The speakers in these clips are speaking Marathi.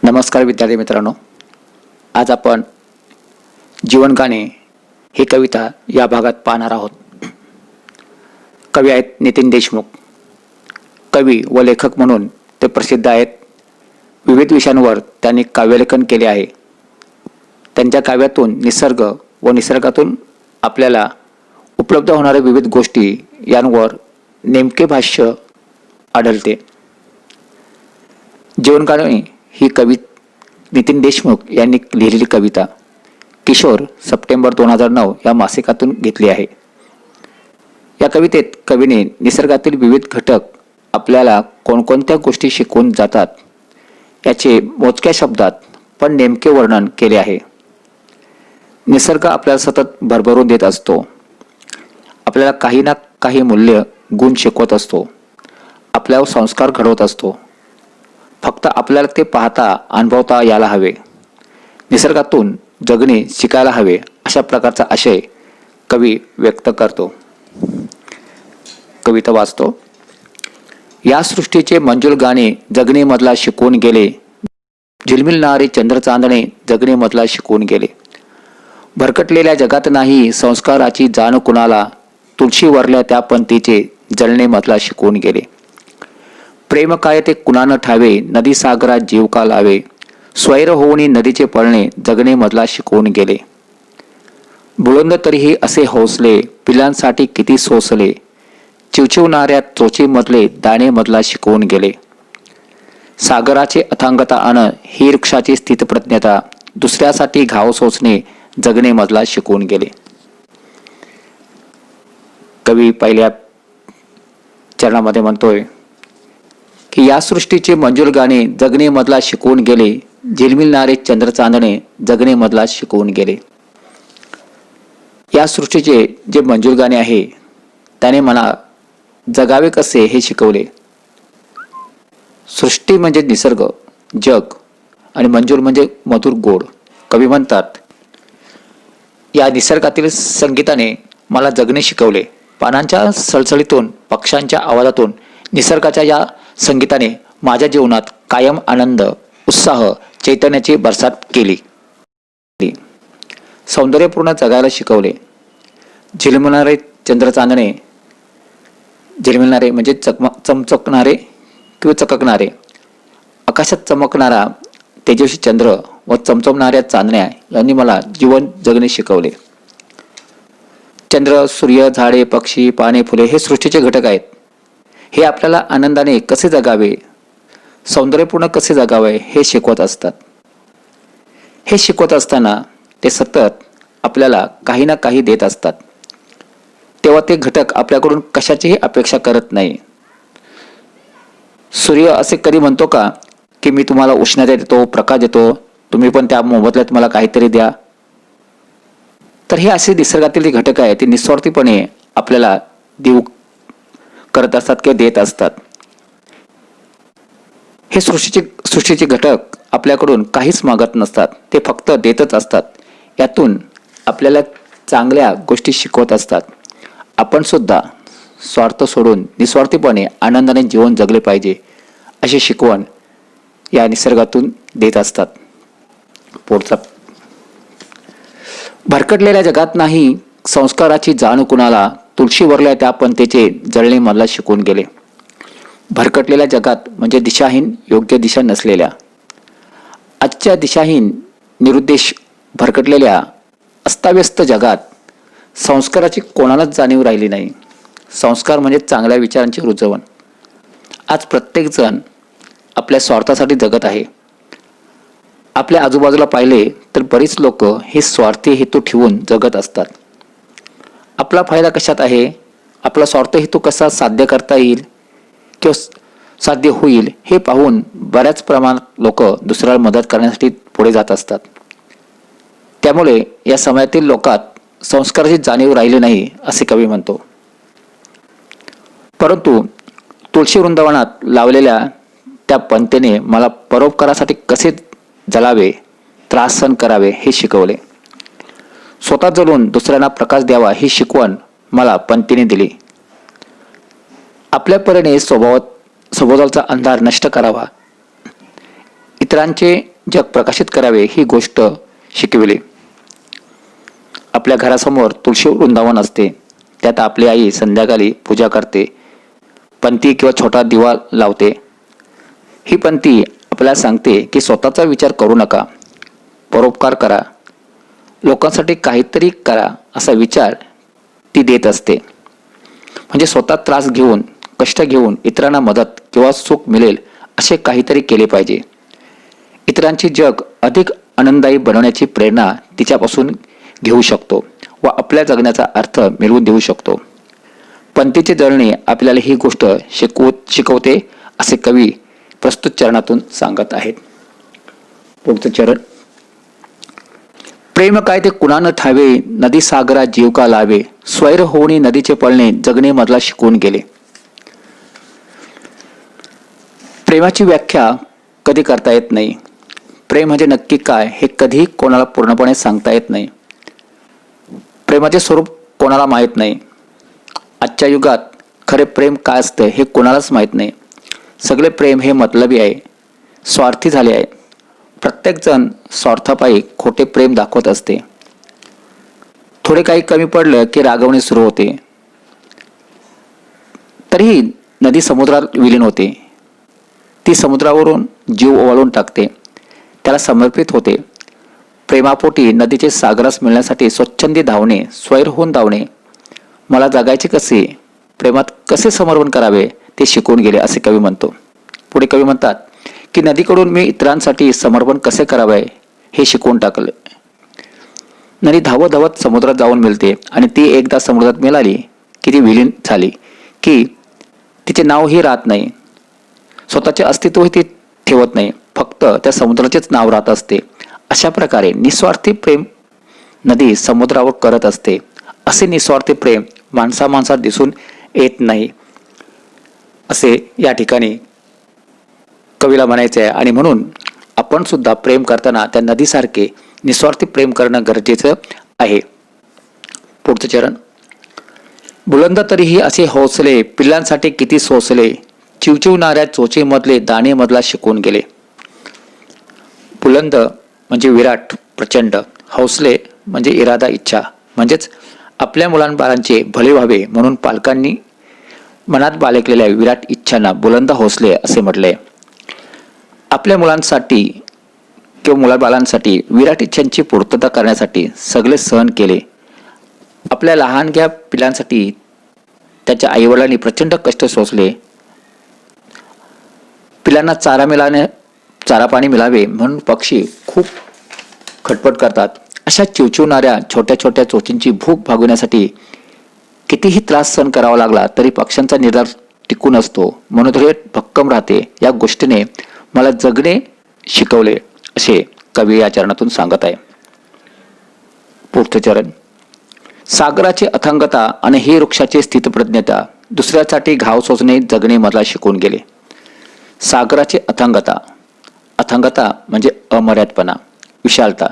नमस्कार विद्यार्थी मित्रांनो, आज आपण जीवन गाणे ही कविता या भागात पाहणार आहोत. कवी आहेत नितीन देशमुख. कवी व लेखक म्हणून ते प्रसिद्ध आहेत. विविध विषयांवर त्यांनी काव्यलेखन केले आहे. त्यांच्या काव्यातून निसर्ग व निसर्गातून आपल्याला उपलब्ध होणाऱ्या विविध गोष्टी यांवर नेमके भाष्य आढळते. जीवन गाणे ही नितीन देशमुख यांनी लिहिलेली कविता किशोर सप्टेंबर 2009 या मासिकातून घेतली आहे. या कवितेत कवीने निसर्गातील विविध घटक आपल्याला कोणकोणत्या गोष्टी शिकवून जातात याचे मोजक्या शब्दात पण नेमके वर्णन केले आहे. निसर्ग आपल्याला सतत भरभरून देत असतो. आपल्याला काही ना काही मूल्य गुण शिकवत असतो. आपल्यावर संस्कार घडवत असतो. फक्त आपल्याला ते पाहता अनुभवता यायला हवे. निसर्गातून जगणे शिकायला हवे अशा प्रकारचा आशय कवी व्यक्त करतो. कविता वाचतो. या सृष्टीचे मंजूळ गाणे जगणे मधला शिकवून गेले. झिलमिलणारे चंद्रचांदणे जगणे मधला शिकवून गेले. भरकटलेल्या जगात नाही संस्काराची जाण कुणाला. तुळशी वरल्या त्या पंथीचे जळणे मधला शिकवून गेले. प्रेम काय ते कुणानं ठावे. नदी सागरात जीव का लावे. स्वैर होऊनी नदीचे पळणे जगणे मधला शिकवून गेले. बुलंद तरीही असे हौसले. पिलांसाठी किती सोसले. चिवचिवणाऱ्या चोची मधले दाणे मधला शिकवून गेले. सागराचे अथांगता अन ही वृक्षाची स्थितप्रज्ञता. दुसऱ्यासाठी घाव सोसणे जगणे मधला शिकवून गेले. कवी पहिल्या चरणामध्ये म्हणतोय की या सृष्टीचे मंजूळ गाणे जगणे मधला शिकवून गेले. झिलमिलणारे चंद्रचांदणे जगणे मधला शिकवून गेले. या सृष्टीचे जे मंजूळ गाणे आहे त्याने मला जगावे कसे हे शिकवले. सृष्टी म्हणजे निसर्ग, जग आणि मंजूळ म्हणजे मधुर गोड. कवी म्हणतात या निसर्गातील संगीताने मला जगणे शिकवले. पानांच्या सळसळीतून, पक्ष्यांच्या आवाजातून, निसर्गाच्या या संगीताने माझ्या जीवनात कायम आनंद, उत्साह, चैतन्याची बरसात केली. सौंदर्यपूर्ण जगायला शिकवले. झिलमिलणारे चंद्रचांदणे, झिलमिलणारे म्हणजे चमचकणारे किंवा चककणारे, आकाशात चमकणारा तेजस्वी चंद्र व चमचमणाऱ्या चांदण्या यांनी मला जीवन जगणे शिकवले. चंद्र, सूर्य, झाडे, पक्षी, पाने, फुले हे सृष्टीचे घटक आहेत. हे आपल्याला आनंदाने कसे जगावे, सौंदर्यपूर्ण कसे जगावे हे शिकवत असतात. हे शिकवत असताना ते सतत आपल्याला काही ना काही देत असतात. तेव्हा ते घटक आपल्याकडून कशाचीही अपेक्षा करत नाही. सूर्य असे कधी म्हणतो का की मी तुम्हाला उष्णता देतो, प्रकाश देतो, तुम्ही पण त्या मोबदल्यात मला काहीतरी द्या. तर हे असे निसर्गातील जे घटक आहेत ते निस्वार्थीपणे आपल्याला देऊ करत असतात किंवा देत असतात. हे सृष्टीचे घटक आपल्याकडून काहीच मागत नसतात. ते फक्त देतच असतात. यातून आपल्याला चांगल्या गोष्टी शिकवत असतात. आपण सुद्धा स्वार्थ सोडून निस्वार्थीपणे आनंदाने जीवन जगले पाहिजे अशी शिकवण या निसर्गातून देत असतात. पुढचा. भरकटलेल्या जगात नाही संस्काराची जाण कुणाला. तुळशी वरल्या त्या पंथीचे जळणे मला शिकवून गेले. भरकटलेल्या जगात म्हणजे दिशाहीन, योग्य दिशा नसलेल्या, आजच्या दिशाहीन, निरुद्देश, भरकटलेल्या अस्ताव्यस्त जगात संस्काराची कोणालाच जाणीव राहिली नाही. संस्कार म्हणजे चांगल्या विचारांची रुजवण. आज प्रत्येक जण आपल्या स्वार्थासाठी जगत आहे. आपल्या आजूबाजूला पाहिले तर बरीच लोक हे स्वार्थी हेतू ठेवून जगत असतात. आपला फायदा कशात आहे, आपला स्वार्थ हेतू कसा साध्य करता येईल किंवा साध्य होईल हे पाहून बऱ्याच प्रमाणात लोक दुसऱ्याला मदत करण्यासाठी पुढे जात असतात. त्यामुळे या समाजातील लोकात संस्काराची जाणीव राहिली नाही असे कवी म्हणतो. परंतु तुळशी वृंदावनात लावलेल्या त्या पंथीने मला परोपकारासाठी कसे जलावे, त्रास सहन करावे हे शिकवले. स्वतः जळून दुसऱ्यांना प्रकाश द्यावा ही शिकवण मला पंथीने दिली. आपल्या परीने सभोवतालचा अंधार नष्ट करावा, इतरांचे जग प्रकाशित करावे ही गोष्ट शिकविली. आपल्या घरासमोर तुळशी वृंदावन असते. त्यात आपली आई संध्याकाळी पूजा करते, पंथी किंवा छोटा दिवा लावते. ही पंथी आपल्याला सांगते की स्वतःचा विचार करू नका, परोपकार करा, लोकांसाठी काहीतरी करा असा विचार ती देत असते. म्हणजे स्वतः त्रास घेऊन, कष्ट घेऊन इतरांना मदत किंवा सुख मिळेल असे काहीतरी केले पाहिजे. इतरांचे जग अधिक आनंददायी बनवण्याची प्रेरणा तिच्यापासून घेऊ शकतो व आपल्या जगण्याचा अर्थ मिळवून देऊ शकतो. पंथीचे जळणे आपल्याला ही गोष्ट शिकवते असे कवी प्रस्तुत चरणातून सांगत आहेत. पुढचं चरण. प्रेम काय ते कुणानं ठावे, नदी सागरा जीव का लावे, स्वैर होणी नदीचे पळणे जगणे मधला शिकून गेले. प्रेमाची व्याख्या कधी करता येत नाही. प्रेम म्हणजे नक्की काय हे कधीही कोणाला पूर्णपणे सांगता येत नाही. प्रेमाचे स्वरूप कोणाला माहीत नाही. आजच्या युगात खरे प्रेम काय असतं हे कोणालाच माहीत नाही. सगळे प्रेम हे मतलबी आहे, स्वार्थी झाले आहे. प्रत्येकजण स्वार्थापायी खोटे प्रेम दाखवत असते. थोडे काही कमी पडलं की रागवणे सुरू होते. तरीही नदी समुद्रात विलीन होते. ती समुद्रावरून जीव ओवाळून टाकते, त्याला समर्पित होते. प्रेमापोटी नदीचे सागरास मिळण्यासाठी स्वच्छंदी धावणे, स्वैर होऊन धावणे. मला जगायचे कसे, प्रेमात कसे समर्पण करावे ते शिकून गेले असे कवी म्हणतो. पुढे कवी म्हणतात की नदीकडून मी इतरांसाठी समर्पण कसे करावे हे शिकवून टाकले. नदी धावत धावत समुद्रात जाऊन मिळते आणि ती एकदा समुद्रात मिळाली की ती विलीन झाली की तिचे नावही राहत नाही, स्वतःचे अस्तित्वही ती ठेवत नाही, फक्त त्या समुद्राचेच नाव राहत असते. अशा प्रकारे निस्वार्थी प्रेम नदी समुद्रावर करत असते. असे निस्वार्थी प्रेम माणसात दिसून येत नाही असे या ठिकाणी कवीला म्हणायचे आहे. आणि म्हणून आपण सुद्धा प्रेम करताना त्या नदीसारखे निस्वार्थी प्रेम करणं गरजेचं आहे. पुढचं चरण. बुलंद तरीही असे हौसले, पिल्लांसाठी किती सोसले, चिवचिवणाऱ्या चोचीमधले दाणे मधला शिकून गेले. बुलंद म्हणजे विराट, प्रचंड. हौसले म्हणजे इरादा, इच्छा. म्हणजेच आपल्या मुलांबाळांचे भले व्हावे म्हणून पालकांनी मनात बाळगलेल्या विराट इच्छांना बुलंद हौसले असे म्हटले. आपल्या मुलांसाठी किंवा मुलाबाळांसाठी विराट इच्छांची पूर्तता करण्यासाठी सगळे सहन केले. आपल्या लहानग्या पिलांसाठी त्याच्या आईवडिलांनी प्रचंड कष्ट सोसले. पिलांना चारा पाणी मिळावे म्हणून पक्षी खूप खटपट करतात. अशा चिवचिवणाऱ्या छोट्या छोट्या चोचींची भूक भागवण्यासाठी कितीही त्रास सहन करावा लागला तरी पक्ष्यांचा निर्धार टिकून असतो, मनोधैर्य भक्कम राहते. या गोष्टीने मला जगणे शिकवले असे कवी या चरणातून सांगत आहे. पुढचे चरण. सागराची अथांगता आणि ही वृक्षाची स्थितप्रज्ञता, दुसऱ्यासाठी घाव सोसणे जगणे मला शिकून गेले. सागराची अथांगता. अथांगता म्हणजे अमर्यादपणा, विशालता,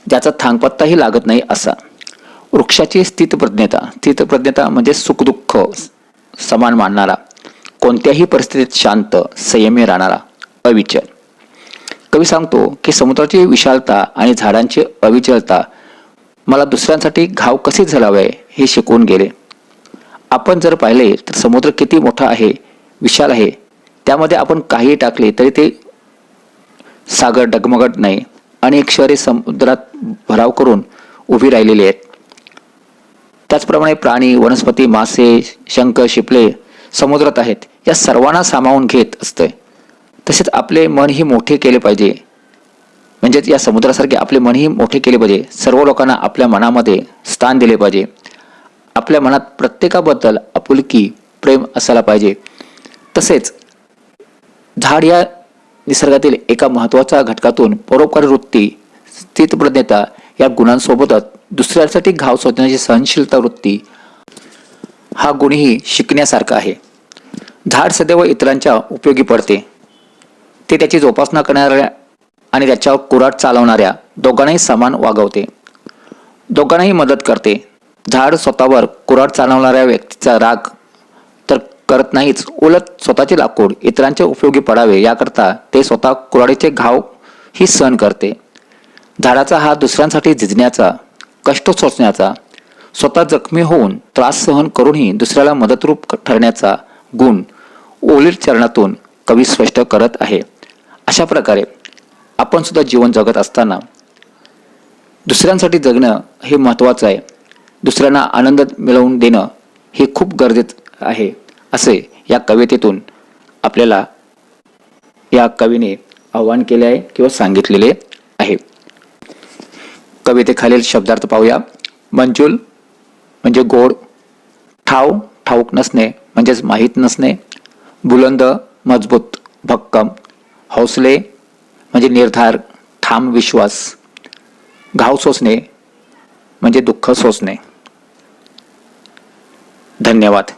ज्याचा थांगपत्ताही लागत नाही असा. वृक्षाची स्थितप्रज्ञता. स्थितप्रज्ञता म्हणजे सुखदुःख समान मानणारा, कोणत्याही परिस्थितीत शांत संयमी राहणारा, अविचल. कवी सांगतो की समुद्राची विशालता आणि झाडांची अविचलता मला दुसऱ्यांसाठी घाव कसे झेलावे हे शिकवून गेले. आपण जर पाहिले तर समुद्र किती मोठा आहे, विशाल आहे. त्यामध्ये आपण काही टाकले तरी ते सागर डगमगत नाही. अनेक शहरे समुद्रात भराव करून उभी राहिलेली आहेत. त्याचप्रमाणे प्राणी, वनस्पती, मासे, शंख, शिपले समुद्रात आहेत. या सर्वांना सामावून घेत असते. तसेच आपले मनही मोठे केले पाहिजे. म्हणजेच या समुद्रासारखे आपले मनही मोठे केले पाहिजे. सर्व लोकांना आपल्या मनामध्ये स्थान दिले पाहिजे. आपल्या मनात प्रत्येकाबद्दल आपुलकी, प्रेम असायला पाहिजे. तसेच झाड या निसर्गातील एका महत्त्वाच्या घटकातून परोपकारी वृत्ती, स्थितप्रज्ञता या गुणांसोबतच दुसऱ्यासाठी घाव सोसण्याची सहनशीलता वृत्ती हा गुणही शिकण्यासारखा आहे. झाड सदैव इतरांच्या उपयोगी पडते. ते त्याची जोपासना करणाऱ्या आणि त्याच्यावर कुऱ्हाड चालवणाऱ्या दोघांनाही समान वागवते, दोघांनाही मदत करते. झाड स्वतःवर कुऱ्हाड चालवणाऱ्या व्यक्तीचा राग तर करत नाहीच, उलट स्वतःचे लाकूड इतरांच्या उपयोगी पडावे याकरता ते स्वतः कुऱ्हाडीचे घाव ही सहन करते. झाडाचा हा दुसऱ्यांसाठी झिजण्याचा, कष्ट सोसण्याचा, स्वतः जखमी होऊन त्रास सहन करूनही दुसऱ्याला मदतरूप ठरण्याचा गुण ओलीर चरणातून कवी स्पष्ट करत आहे. अशा प्रकारे आपण सुद्धा जीवन जगत असताना दुसऱ्यांसाठी जगणं हे महत्त्वाचं आहे. दुसऱ्यांना आनंद मिळवून देणं हे खूप गरजेचं आहे असे या कवितेतून आपल्याला या कवीने आव्हान केले आहे किंवा सांगितलेले आहे. कवितेखालील शब्दार्थ पाहूया. मंजूल म्हणजे गोड, ठाव ठाऊक नसणे म्हणजेच माहीत नसणे, बुलंद मजबूत भक्कम, हौसले म्हणजे निर्धार ठाम विश्वास, घाव सोसणे म्हणजे दुःख सोसणे. धन्यवाद.